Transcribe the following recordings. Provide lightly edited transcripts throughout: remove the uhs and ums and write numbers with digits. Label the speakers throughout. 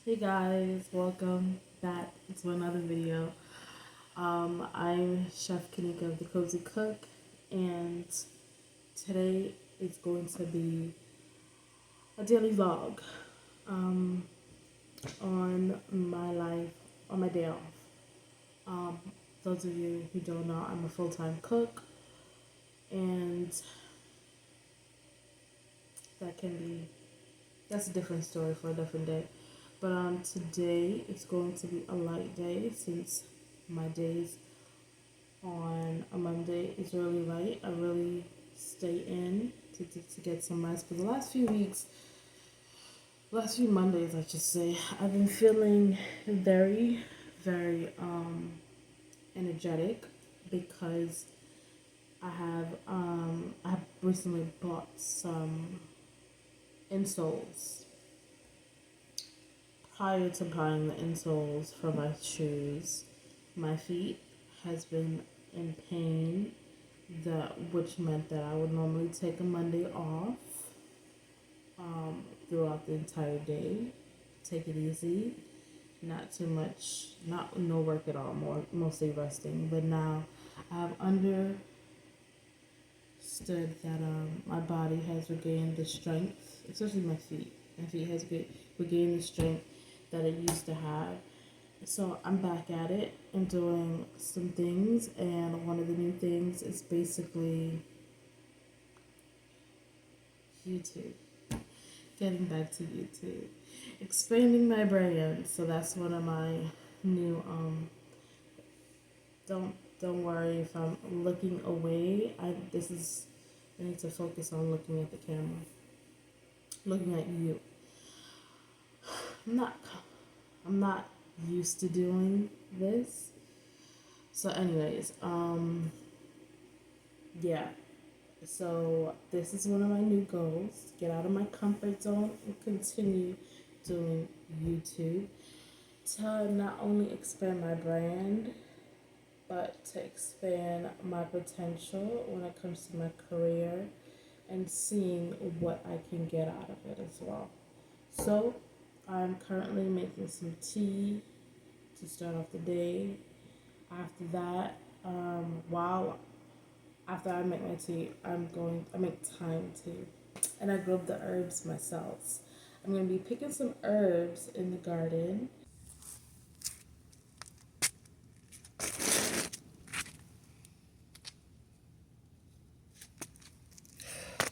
Speaker 1: Hey guys, welcome back to another video. I'm Chef Kanika of The Cozy Cook, and today is going to be a daily vlog um, on my life, on my day off. Um, those of you who don't know, I'm a full-time cook, and that can be, that's a different story for a different day. But today it's going to be a light day since my days on a Monday is really light. I really stay in to get some rest. But the last few Mondays, I should say, I've been feeling very energetic because I have recently bought some insoles. Prior to buying the insoles for my shoes, my feet has been in pain, which meant that I would normally take a Monday off throughout the entire day. Take it easy, not too much, not no work at all, mostly resting. But now I have understood that my body has regained the strength, especially my feet. My feet has regained the strength that it used to have. So I'm back at it and doing some things, and one of the new things is basically YouTube. Getting back to YouTube, expanding my brand. So that's one of my new. Don't worry if I'm looking away. I need to focus on looking at the camera, looking at you. I'm not I'm not used to doing this. So anyways, yeah. So this is one of my new goals, get out of my comfort zone and continue doing YouTube to not only expand my brand, but to expand my potential when it comes to my career and seeing what I can get out of it as well. So I'm currently making some tea to start off the day. After that, while after I make my tea, I make thyme tea, and I grow up the herbs myself. I'm gonna be picking some herbs in the garden.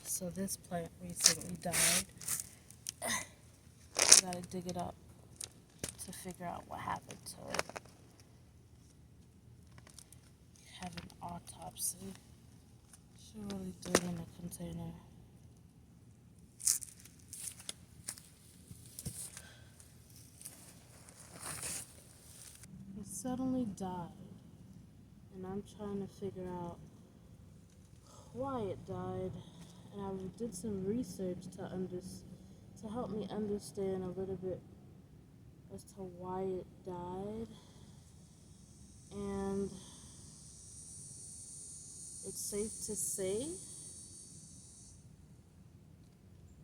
Speaker 1: So this plant recently died. I gotta dig it up to figure out what happened to it. Have an autopsy. Should really do it in a container. It suddenly died, and I'm trying to figure out why it died. And I did some research to help me understand a little bit as to why it died. And it's safe to say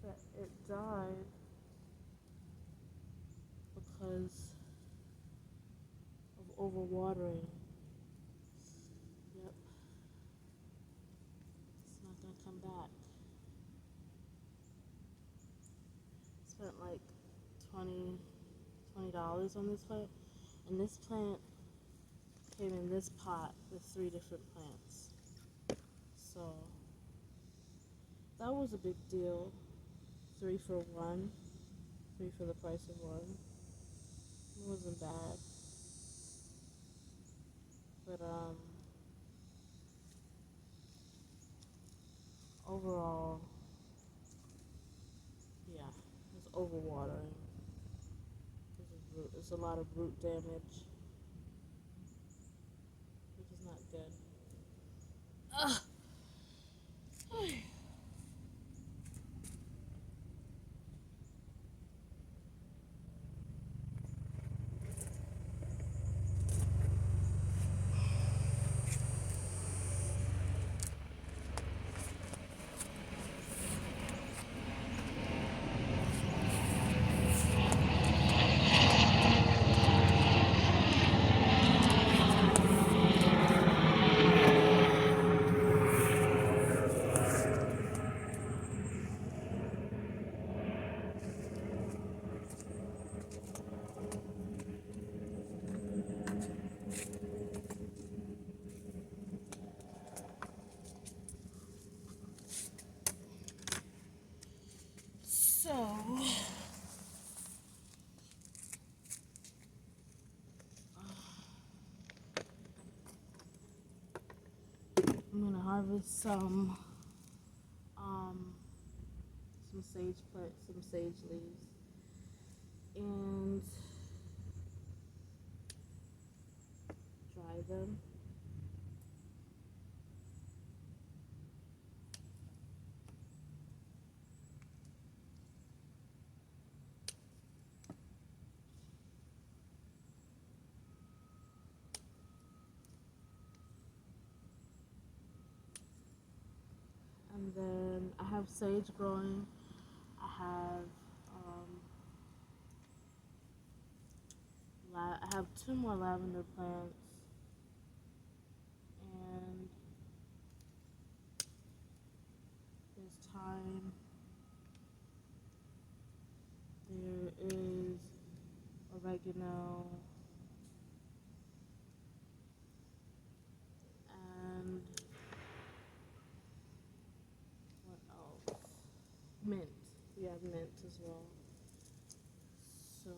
Speaker 1: that it died because of overwatering. Yep, it's not gonna come back. Spent like 20 $20 on this plant, and this plant came in this pot with 3 different plants. So that was a big deal. 3 for 1, 3 for the price of 1. It wasn't bad, but overall, yeah, it's overwatering. There's a lot of root damage, which is not good. Ugh. I'm gonna harvest um, some sage plant, some sage leaves, and dry them. And then I have sage growing. I have I have two more lavender plants, and there's thyme. There is oregano and what else? Mint. We have mint as well. So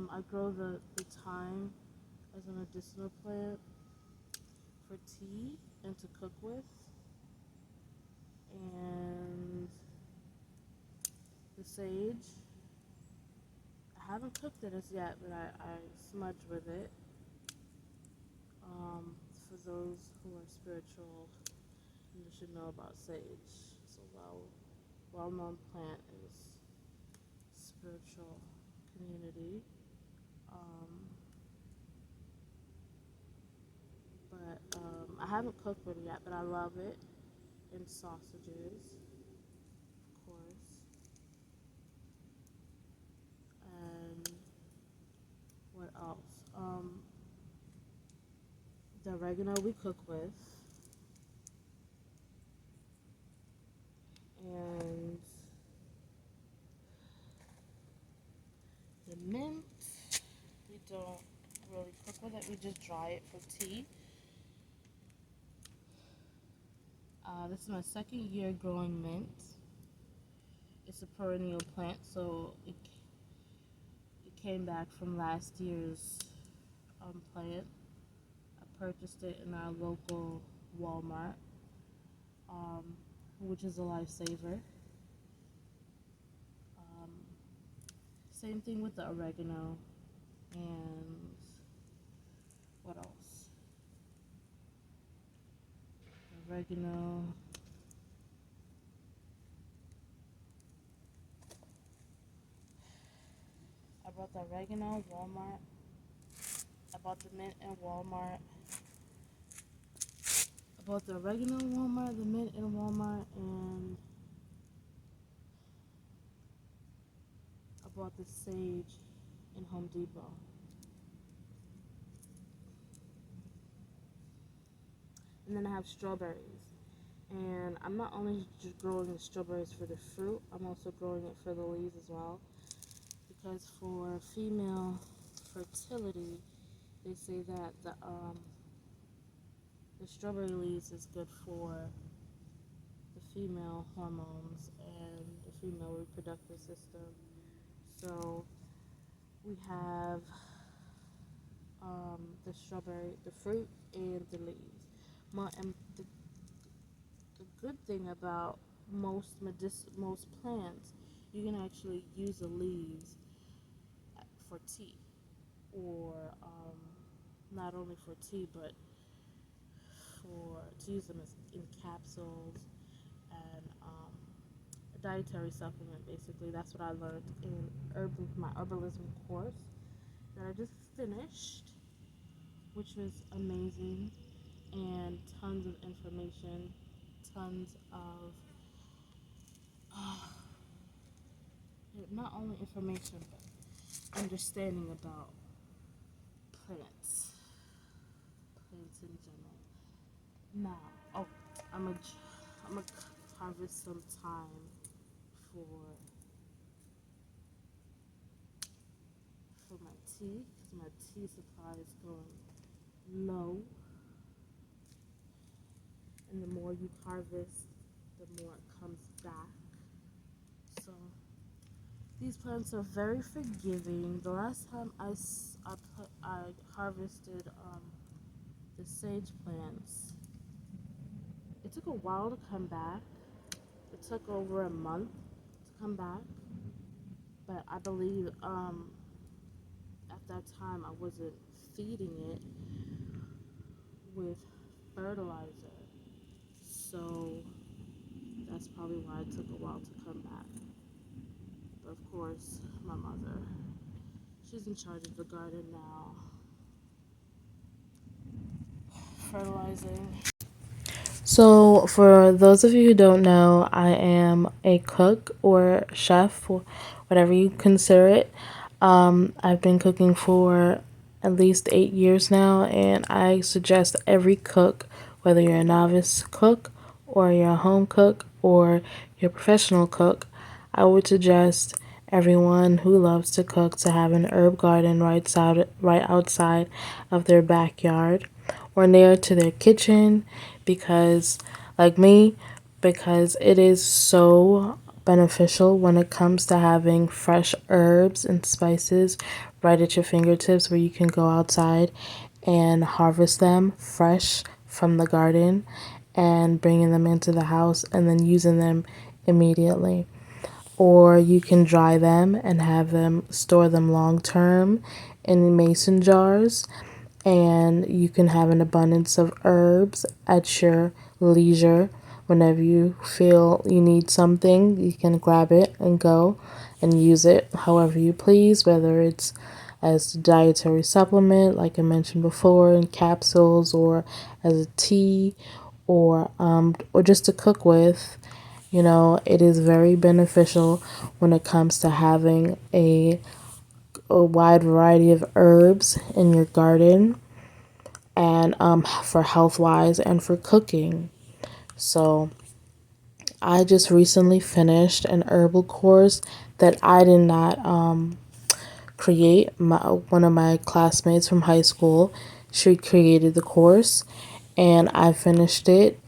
Speaker 1: I grow the thyme as a medicinal plant for tea and to cook with. And the sage, I haven't cooked it as yet, but I smudge with it. For those who are spiritual, you should know about sage. It's a well-known plant in this spiritual community. Um, but I haven't cooked with it yet, but I love it in sausages, of course. And what else? The oregano we cook with, and the mint we don't really cook with it. We just dry it for tea. This is my second year growing mint. It's a perennial plant, so it came back from last year's plant. I purchased it in our local Walmart, um, which is a lifesaver. Um, Same thing with the oregano, and what else? Oregano. I bought the oregano Walmart. I bought the mint in Walmart. I bought the oregano in Walmart, the mint in Walmart, and I bought the sage in Home Depot. And then I have strawberries. And I'm not only just growing the strawberries for the fruit, I'm also growing it for the leaves as well. Because for female fertility, they say that the strawberry leaves is good for the female hormones and the female reproductive system. So we have the strawberry, the fruit, and the leaves. And the good thing about most plants, you can actually use the leaves for tea, or not only for tea, but for to use them as in capsules and a dietary supplement. Basically, that's what I learned in my herbalism course that I just finished, which was amazing, and tons of information, tons of not only information but understanding about plants, plants in general. Now, I'm gonna harvest some thyme for my tea because my tea supply is going low, and the more you harvest, the more it comes back. So These plants are very forgiving. The last time I harvested the sage plants, it took a while to come back. It took over a month to come back, but I believe at that time I wasn't feeding it with fertilizer, so that's probably why it took a while to come back. But of course, my mother, she's in charge of the garden now, fertilizing. So, for those of you who don't know, I am a cook or chef, whatever you consider it. I've been cooking for at least 8 years now, and I suggest every cook, whether you're a novice cook or you're a home cook or you're a professional cook, I would suggest everyone who loves to cook to have an herb garden right outside of their backyard or near to their kitchen because, like me, because it is so beneficial when it comes to having fresh herbs and spices right at your fingertips where you can go outside and harvest them fresh from the garden and bringing them into the house and then using them immediately. Or you can dry them and have them store them long term in mason jars, and you can have an abundance of herbs at your leisure. Whenever you feel you need something, you can grab it and go and use it however you please, whether it's as a dietary supplement, like I mentioned before, in capsules, or as a tea, or just to cook with. You know, it is very beneficial when it comes to having a wide variety of herbs in your garden, and for health wise and for cooking. So I just recently finished an herbal course that I did not create. One of my classmates from high school, she created the course, and I finished it,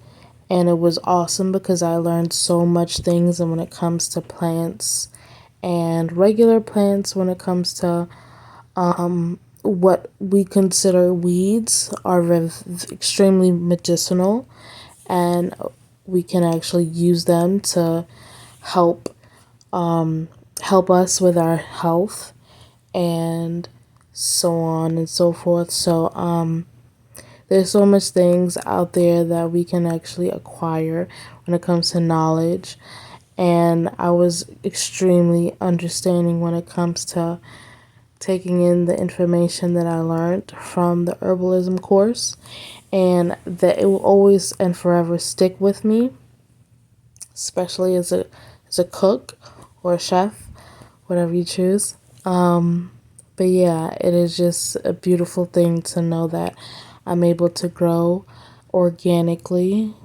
Speaker 1: and it was awesome because I learned so much things. And when it comes to plants and regular plants, when it comes to what we consider weeds, are extremely medicinal, and we can actually use them to help help us with our health and so on and so forth. So there's so much things out there that we can actually acquire when it comes to knowledge, and I was extremely understanding when it comes to taking in the information that I learned from the herbalism course, and that it will always and forever stick with me, especially as a cook or a chef, whatever you choose. But yeah, it is just a beautiful thing to know that I'm able to grow organically.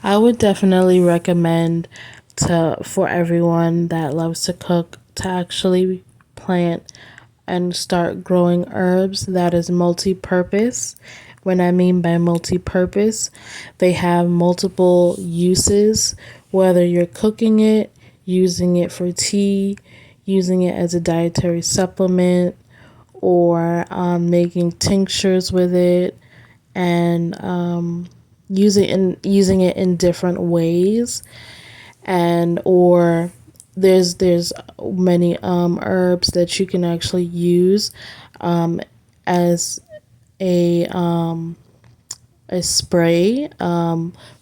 Speaker 1: I would definitely recommend to for everyone that loves to cook to actually plant and start growing herbs that is multi-purpose. When I mean by multi-purpose, they have multiple uses, whether you're cooking it, using it for tea, using it as a dietary supplement, or making tinctures with it, and using it in different ways, and or there's many herbs that you can actually use as a a spray,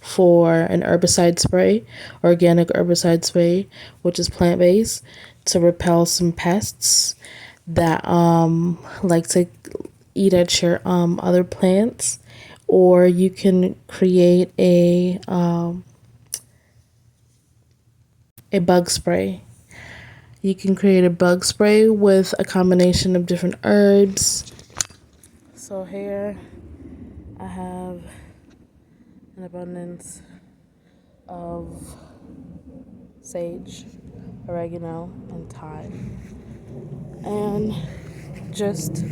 Speaker 1: for an herbicide spray, organic herbicide spray, which is plant based, to repel some pests that like to eat at your other plants. Or you can create a bug spray. You can create a bug spray with a combination of different herbs. So here I have an abundance of sage, oregano, and thyme, and just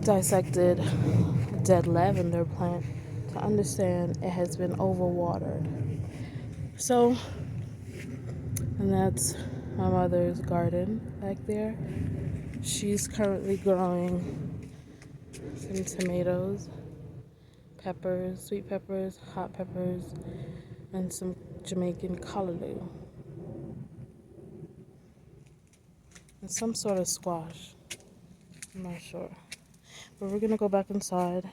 Speaker 1: dissected a dead lavender plant to understand it has been overwatered. So, and that's my mother's garden back there. She's currently growing some tomatoes, peppers, sweet peppers, hot peppers, and some Jamaican callaloo. And some sort of squash. I'm not sure. But we're gonna go back inside.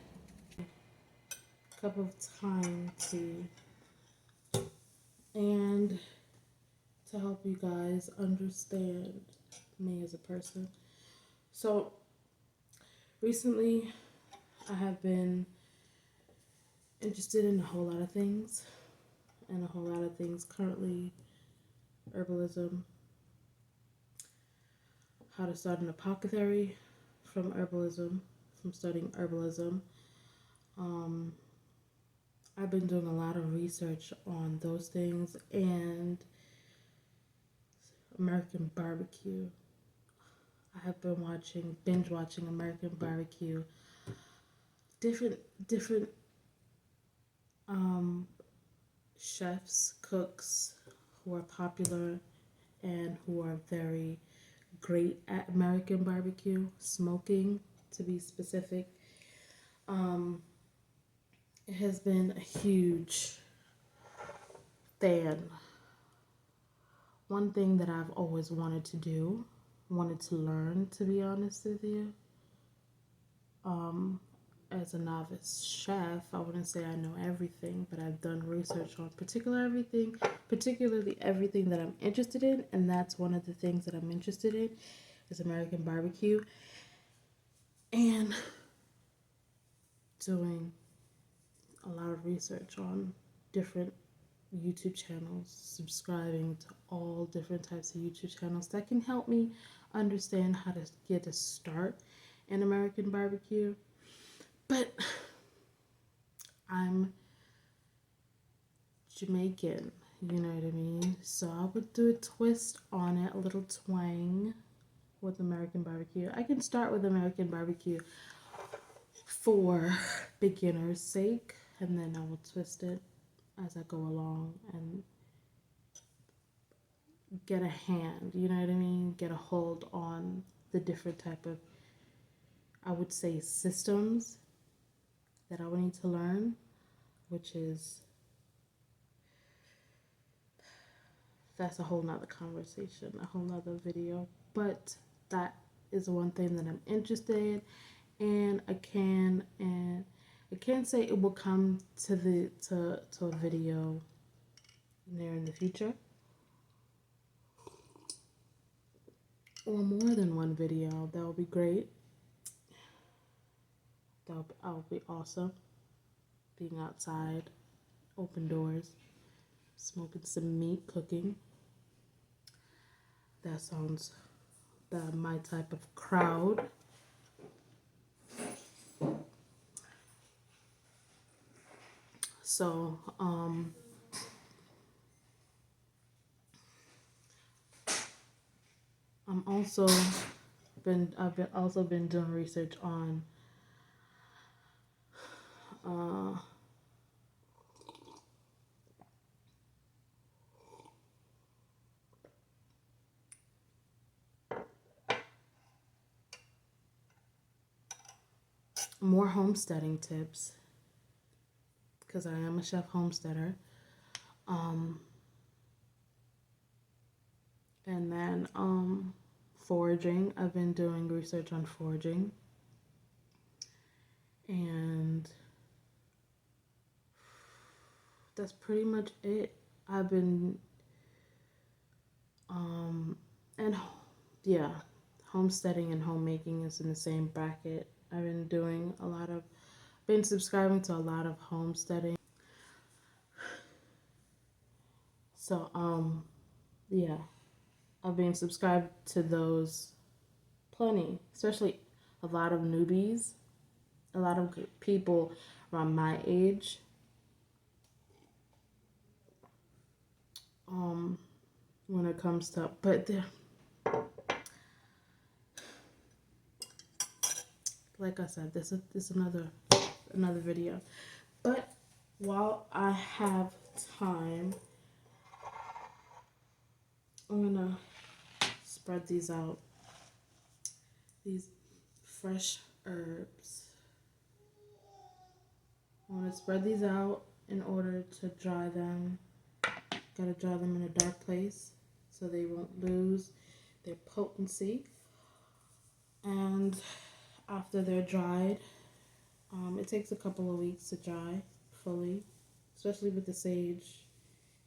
Speaker 1: Cup of time tea. And to help you guys understand me as a person. So recently I have been interested in a whole lot of things. And a whole lot of things currently: herbalism, how to start an apothecary from herbalism, from studying herbalism. I've been doing a lot of research on those things, and American barbecue. I have been binge watching American barbecue. Different chefs, cooks who are popular and who are very great at American barbecue, smoking to be specific. It has been a huge fan. One thing that I've always wanted to do, wanted to learn, to be honest with you, as a novice chef, I wouldn't say I know everything, but I've done research on particularly everything that I'm interested in, and that's one of the things that I'm interested in is American barbecue, and doing a lot of research on different YouTube channels, subscribing to all different types of YouTube channels that can help me understand how to get a start in American barbecue. But I'm Jamaican, you know what I mean? So I would do a twist on it, a little twang with American barbecue. I can start with American barbecue for beginner's sake, and then I will twist it as I go along and get a hand, you know what I mean? Get a hold on the different type of, I would say, systems that I would need to learn, which is, that's a whole nother conversation, a whole nother video. But that is one thing that I'm interested in, and I can't say it will come to a video near in the future, or more than one video. That would be great. That would be awesome. Being outside, open doors, smoking some meat, cooking. That sounds my type of crowd. So, I've also been doing research on more homesteading tips, because I am a chef homesteader. And then foraging. I've been doing research on foraging. And that's pretty much it. I've been and yeah, homesteading and homemaking is in the same bracket. I've been subscribing to a lot of homesteading. So yeah, I've been subscribed to those plenty, especially a lot of newbies, a lot of people around my age. When it comes to, but like I said, this is another video. But while I have time, I'm gonna spread these out. These fresh herbs. I want to spread these out in order to dry them. Gotta dry them in a dark place so they won't lose their potency. And after they're dried, it takes a couple of weeks to dry fully, especially with the sage.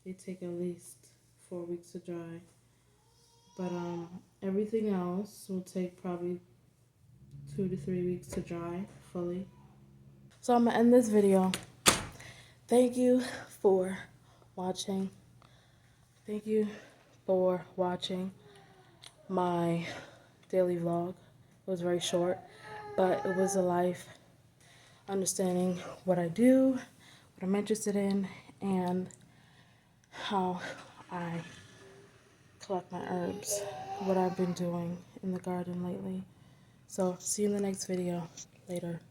Speaker 1: They take at least 4 weeks to dry. But everything else will take probably 2 to 3 weeks to dry fully. So I'm gonna end this video. Thank you for watching. Thank you for watching my daily vlog. It was very short, but it was a life understanding what I do, what I'm interested in, and how I collect my herbs, what I've been doing in the garden lately. So see you in the next video. Later.